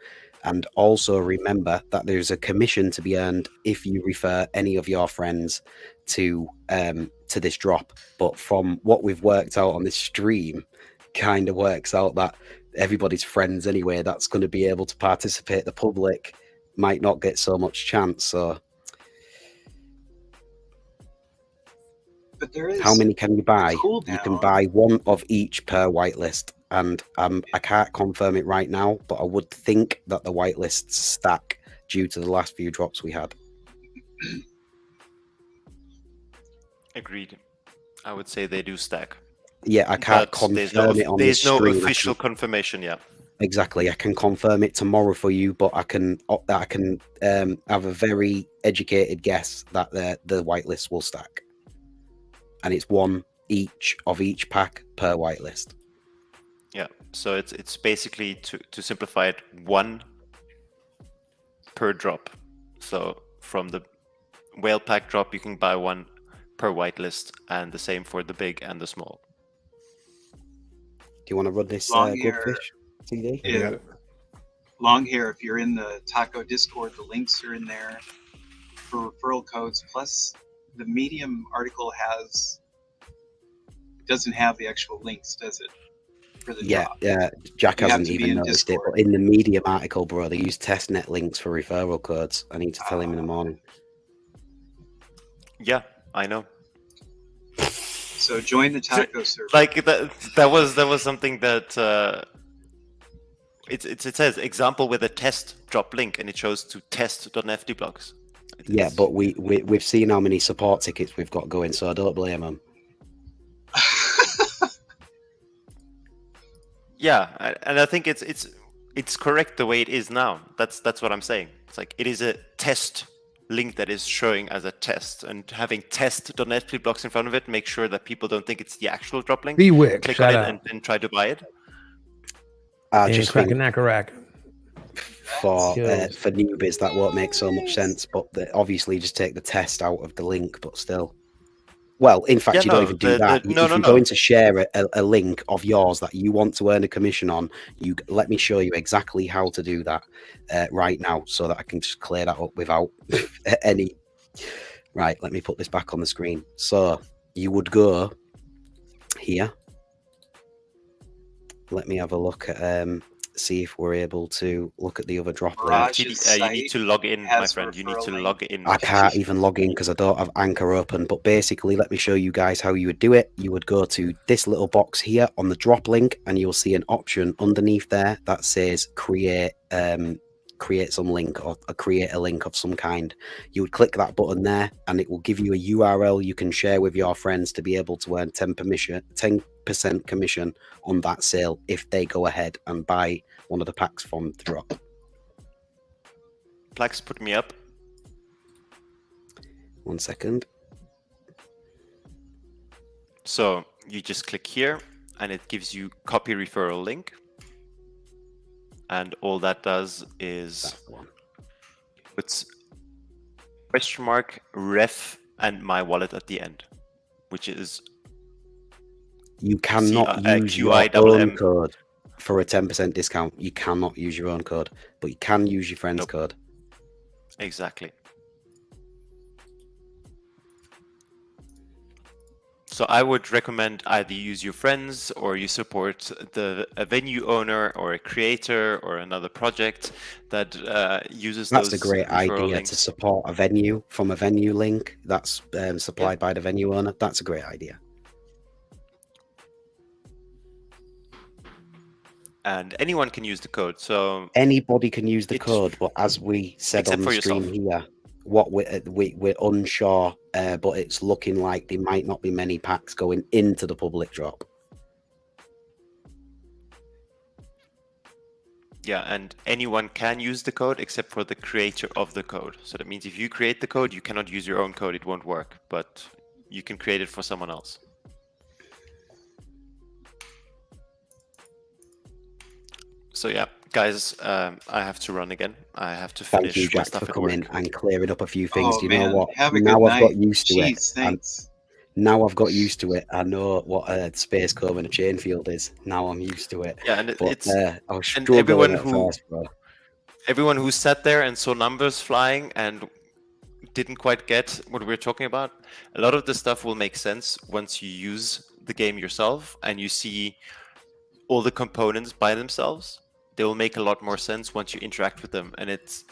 And also remember that there's a commission to be earned if you refer any of your friends to this drop. But from what we've worked out on this stream, kind of works out that everybody's friends anyway that's going to be able to participate. The public might not get so much chance. So. But there is how many can you buy? Cool you can buy 1 of each per whitelist, and I can't confirm it right now, but I would think that the whitelists stack due to the last few drops we had. Agreed. I would say they do stack. Yeah, I can't confirm it on the screen. There's no official confirmation yet. Exactly, I can confirm it tomorrow for you, but I can have a very educated guess that the whitelist will stack. And it's 1 each of each pack per whitelist. Yeah, so it's basically, to simplify it, 1 per drop. So from the whale pack drop, you can buy 1 per whitelist, and the same for the big and the small. Do you want to run this Goldfish TD? Yeah. Long hair, if you're in the Taco Discord, the links are in there for referral codes. Plus, the Medium article doesn't have the actual links, does it? For the drop? Yeah. Jack hasn't even noticed it, but in the Medium article, bro, they use testnet links for referral codes. I need to tell him in the morning. Yeah, I know. So join the Taco server. Like that was something that it says example with a test drop link, and it shows to test.ftblocks. Yeah, but we've seen how many support tickets we've got going, so I don't blame them. Yeah, and I think it's correct the way it is now. That's what I'm saying. It's like it is a test link that is showing as a test, and having test.ftblocks in front of it, make sure that people don't think it's the actual drop link. Click on it and try to buy it. Just cracking. for Skills. newbies that won't make so much sense, but obviously just take the test out of the link, but still. Well, in fact, Yeah, you don't no, even do that. no, If no, you're no. going to share a link of yours that you want to earn a commission on, let me show you exactly how to do that right now, so that I can just clear that up without any. Right, let me put this back on the screen. So you would go here. Let me have a look at see if we're able to look at the other drop link. Raj's You need to log in, my has friend. You need to referral log in. I can't even log in because I don't have Anchor open. But basically, let me show you guys how you would do it. You would go to this little box here on the drop link, and you'll see an option underneath there that says create some link, or create a link of some kind. You would click that button there, and it will give you a URL you can share with your friends to be able to earn 10% commission on that sale if they go ahead and buy one of the packs from the drop. Plaques, put me up. 1 second. So you just click here, and it gives you copy referral link. And all that does is puts question mark, ref, and my wallet at the end, which is You cannot use your own code for a 10% discount. You cannot use your own code, but you can use your friend's code. Exactly. So I would recommend either use your friends, or you support a venue owner or a creator or another project that uses those. That's a great idea links. to support a venue from a venue link that's supplied by the venue owner. That's a great idea. And anyone can use the code. So anybody can use the code, but as we said on the stream here, what we're unsure, but it's looking like there might not be many packs going into the public drop. Yeah, and anyone can use the code except for the creator of the code. So that means if you create the code, you cannot use your own code. It won't work, but you can create it for someone else. So yeah, guys, I have to run again. I have to finish. Thank you, Jack, for coming and clearing up a few things. Do you know what? Now I've got used to it. Now I've got used to it. I know what a space comb and a chain field is. Now I'm used to it. Yeah, and it's I was struggling at first, bro. Everyone who sat there and saw numbers flying and didn't quite get what we're talking about, a lot of the stuff will make sense once you use the game yourself and you see all the components by themselves. They will make a lot more sense once you interact with them, and it's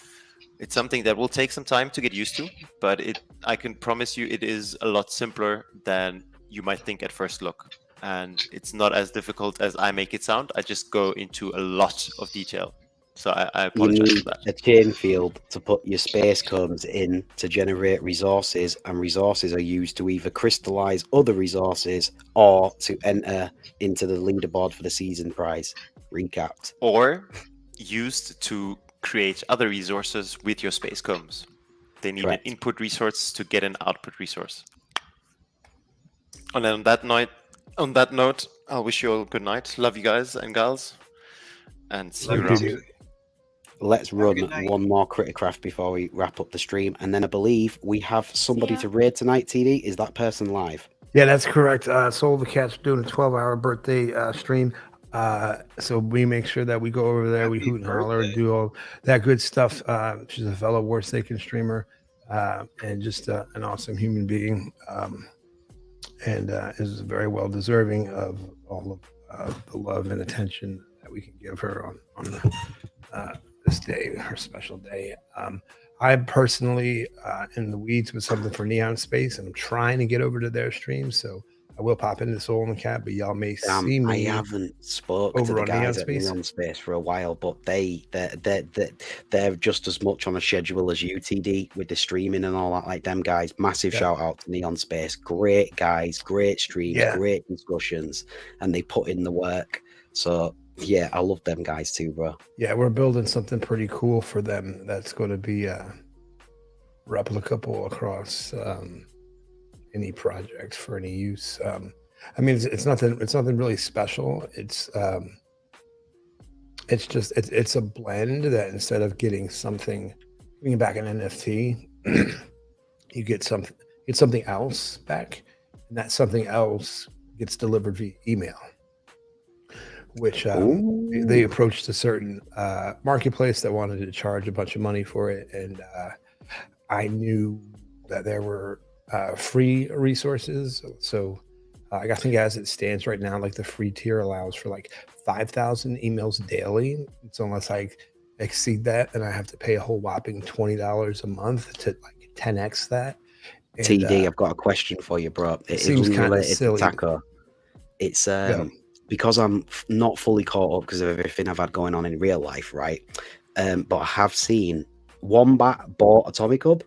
something that will take some time to get used to, but I can promise you it is a lot simpler than you might think at first look, and it's not as difficult as I make it sound. I just go into a lot of detail, so I apologize for that. A chain field to put your space combs in to generate resources, and resources are used to either crystallize other resources or to enter into the leaderboard for the season prize. Recapped. Or used to create other resources with your space combs. They need an input resource to get an output resource. And then on that note, I'll wish you all good night. Love you guys and gals, and see you around. Let's run one more Criticraft before we wrap up the stream, and then I believe we have somebody to raid tonight. TD, is that person live? Yeah, that's correct. Soul the Cat's doing a 12-hour birthday stream. So we make sure that we go over there, we hoot and holler and do all that good stuff. She's a fellow Warsaken streamer, and just an awesome human being, and is very well deserving of all of the love and attention that we can give her on this day, her special day. I'm personally in the weeds with something for Neon Space, and I'm trying to get over to their stream, so I will pop into Soul and the Cat, but y'all may see me. I haven't spoken to the guys at Neon Space for a while, but they're just as much on a schedule as UTD with the streaming and all that. Like them guys, massive shout out to Neon Space. Great guys, great streams, great discussions, and they put in the work. So yeah, I love them guys too, bro. Yeah, we're building something pretty cool for them that's going to be replicable across any project for any use. I mean, it's nothing really special. It's it's just it's a blend that instead of getting back an NFT, you get something else back, and that something else gets delivered via email. Which they approached a certain marketplace that wanted to charge a bunch of money for it, and I knew that there were free resources. So I think as it stands right now, like the free tier allows for like 5,000 emails daily. So unless I exceed that, then I have to pay a whole whopping $20 a month to like 10x that. And, TD, I've got a question for you, bro. It seems kind of to silly. Taco. It's because I'm not fully caught up because of everything I've had going on in real life, right? But I have seen Wombat bought Atomic Hub.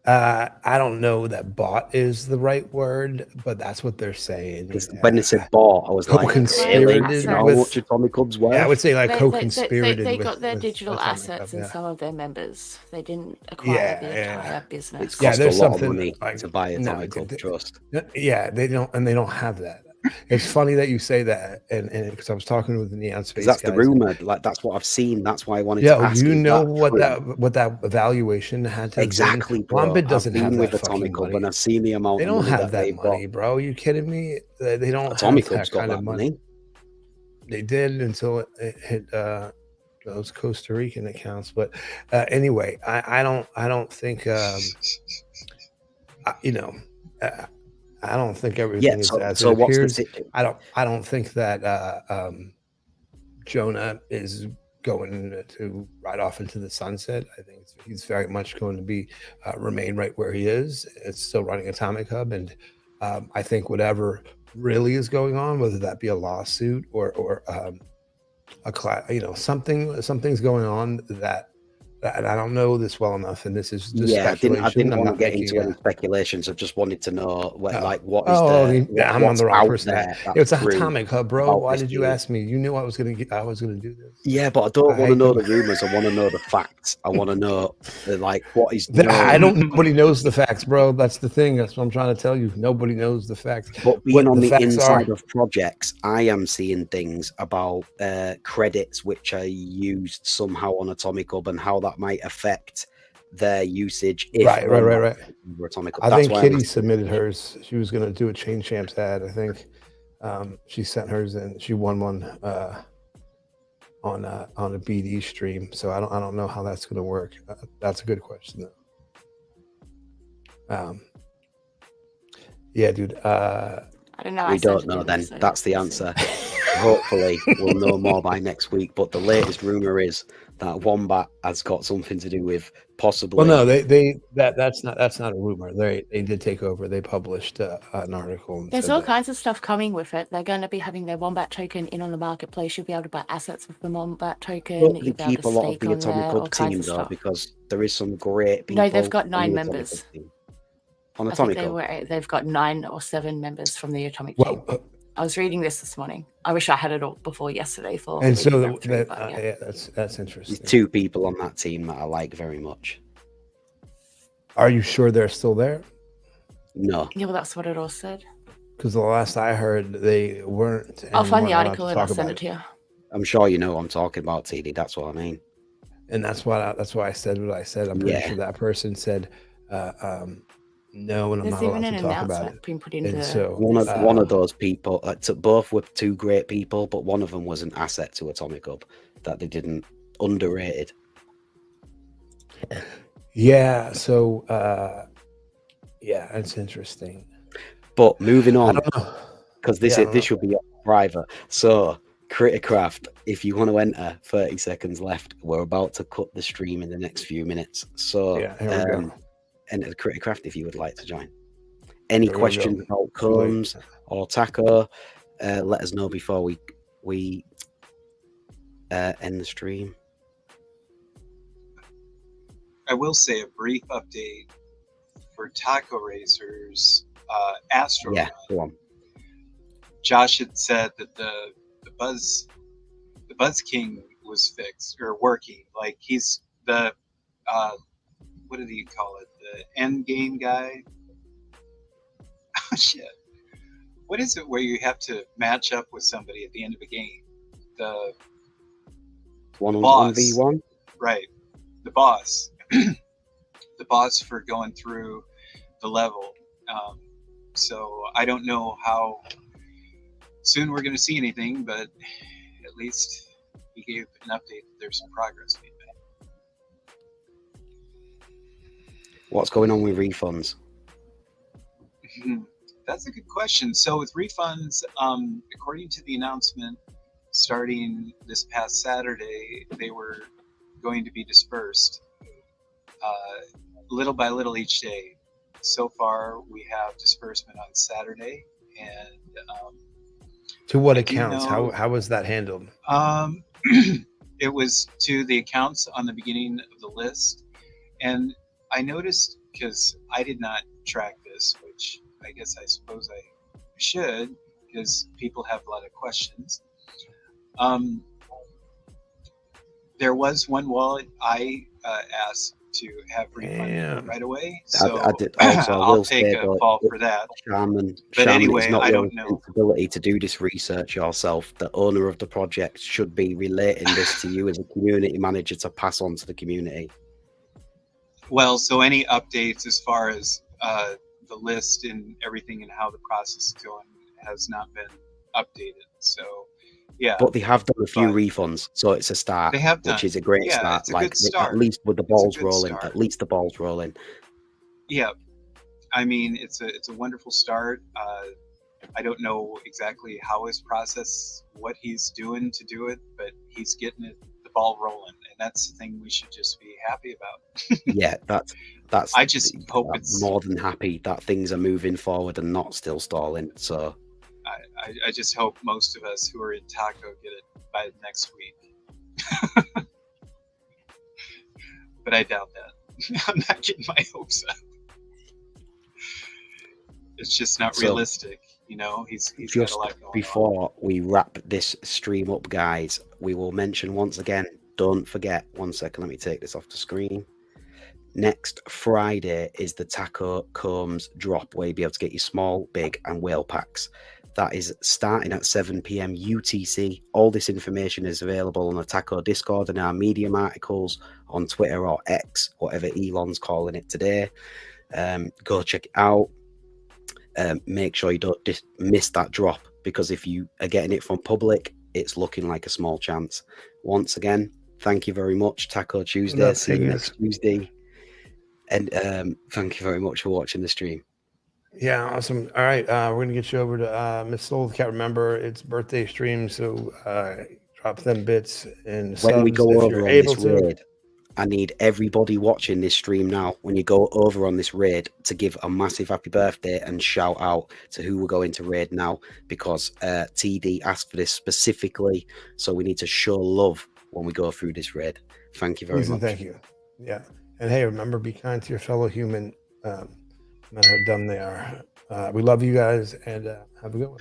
I don't know that bought is the right word, but that's what they're saying. When they said bought, I was like, co-conspirated how much Atomic Hub's worth? Yeah, I would say like co-conspirated. They got their with digital Atomic assets Hub, and some of their members. They didn't acquire the entire business. It's cost there's a lot something of money like, to buy Atomic Hub, trust. Yeah, they don't have that. It's funny that you say that, and because I was talking with the Neon Space. That's guys, the rumor. Like that's what I've seen. That's why I wanted to ask. You know what that evaluation had to exactly. Wombat doesn't have with that Atomic Hub, money. and I've seen the amount. They don't of money have that money, bro. Are you kidding me? They don't Atomic have Hub's that kind got of that money. They did until it hit those Costa Rican accounts. But anyway, I don't think I don't think everything is as it appears. I don't think that Jonah is going to ride off into the sunset. I think he's very much going to be remain right where he is. It's still running Atomic Hub, and I think whatever really is going on, whether that be a lawsuit or a class, something's going on that. And I don't know this well enough, and this is just speculation. I didn't want to get into any speculations. I just wanted to know what is I'm on the wrong person. It's a true Atomic Hub, bro. Why did you ask me? You knew I was gonna do this. Yeah, but I don't want to know the rumors. I want to know the facts. I want to know what is. Nobody knows the facts, bro. That's the thing. That's what I'm trying to tell you. Nobody knows the facts. But being on the inside of projects, I am seeing things about credits which are used somehow on Atomic Hub and how that might affect their usage. Right. Atomic Hub. I think Kitteeh submitted hers. She was going to do a Chain Champs ad. I think she sent hers and she won one on a BD stream. So I don't know how that's going to work. That's a good question though. Yeah, dude. I don't know. We don't know then. That's the answer. Hopefully we'll know more by next week. But the latest rumor is that Wombat has got something to do with possibly. Well, no, that's not a rumor. They did take over. They published an article. There's all kinds of stuff coming with it. They're going to be having their Wombat token in on the marketplace. You'll be able to buy assets with the Wombat token. Well, they keep a lot of the Atomic Hub team though, because there is some great people. No, they've got 9 members. On Atomic Hub. They've got 9 or 7 members from the Atomic team. I was reading this morning. I wish I had it all before yesterday. That's interesting. There's 2 people on that team that I like very much. Are you sure they're still there? No. Yeah, well, that's what it all said. Because the last I heard, they weren't. I'll find the article and I'll send it to you. I'm sure you know what I'm talking about, TD. That's what I mean. And that's why I said what I said. I'm pretty sure that person said no, and I'm not allowed to talk about it. Being put into so one of those people, both were 2 great people, but one of them was an asset to Atomic Hub that they didn't underrated. Yeah. So it's interesting. But moving on, because this should be private. So Crittercraft, if you want to enter, 30 seconds left. We're about to cut the stream in the next few minutes. So here we go. Enter the Crittercraft if you would like to join. Any questions about Combs or Taco, let us know before we end the stream. I will say a brief update for Taco Racers. Astro. Yeah, go on. Josh had said that the Buzz King was fixed or working. Like he's the what did he call it? The end game guy. Oh shit! What is it where you have to match up with somebody at the end of a game? 1v1. Right, the boss, the boss for going through the level. So I don't know how soon we're going to see anything, but at least he gave an update that there's some progress being made. What's going on with refunds? That's a good question. So with refunds, according to the announcement, starting this past Saturday, they were going to be dispersed little by little each day. So far, we have disbursement on Saturday, and to what accounts? How was that handled? It was to the accounts on the beginning of the list, and I noticed, because I did not track this, which I guess I suppose I should, because people have a lot of questions. There was one wallet I asked to have refunded right away, so I did also. I'll take a fall for that. Shaman, anyway, it's not I your don't know. responsibility to do this research yourself. The owner of the project should be relating this to you as a community manager to pass on to the community. Well, so any updates as far as the list and everything and how the process is going has not been updated. So, yeah. But they have done a few refunds, so it's a start. They have done, which is a great start. It's a good start. At least with the balls rolling. At least the balls rolling. Yeah, I mean, it's a wonderful start. I don't know exactly how his process, what he's doing to do it, but he's getting the ball rolling, and that's the thing we should just be happy about. Yeah, that's. I just hope it's more than happy that things are moving forward and not still stalling. So I just hope most of us who are in Taco get it by next week. But I doubt that. I'm not getting my hopes up. It's just not realistic, you know. He's just got a lot going before we wrap this stream up, guys, we will mention once again, don't forget, 1 second, let me take this off the screen. Next Friday is the Taco Combs drop, where you'll be able to get your small, big, and whale packs. That is starting at 7 p.m. UTC. All this information is available on the Taco Discord and our Medium articles on Twitter or X, whatever Elon's calling it today. Go check it out. Make sure you don't miss that drop, because if you are getting it from public, it's looking like a small chance. Once again, thank you very much. Taco Tuesday. See you next Tuesday. And thank you very much for watching the stream. Yeah, awesome. All right, we're gonna get you over to Miss Soul. Can't remember it's birthday stream, so drop them bits and when we go over on able this to. raid. I need everybody watching this stream now, when you go over on this raid, to give a massive happy birthday and shout out to who we're going to raid now, because TD asked for this specifically, so we need to show love when we go through this raid. Thank you very much. Thank you. Yeah, and hey, remember, be kind to your fellow human, no matter how dumb they are. We love you guys, and have a good one.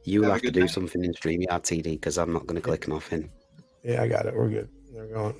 You'll have to do something in StreamYard, TD, because I'm not going to click nothing. Yeah, I got it. We're good. They're going.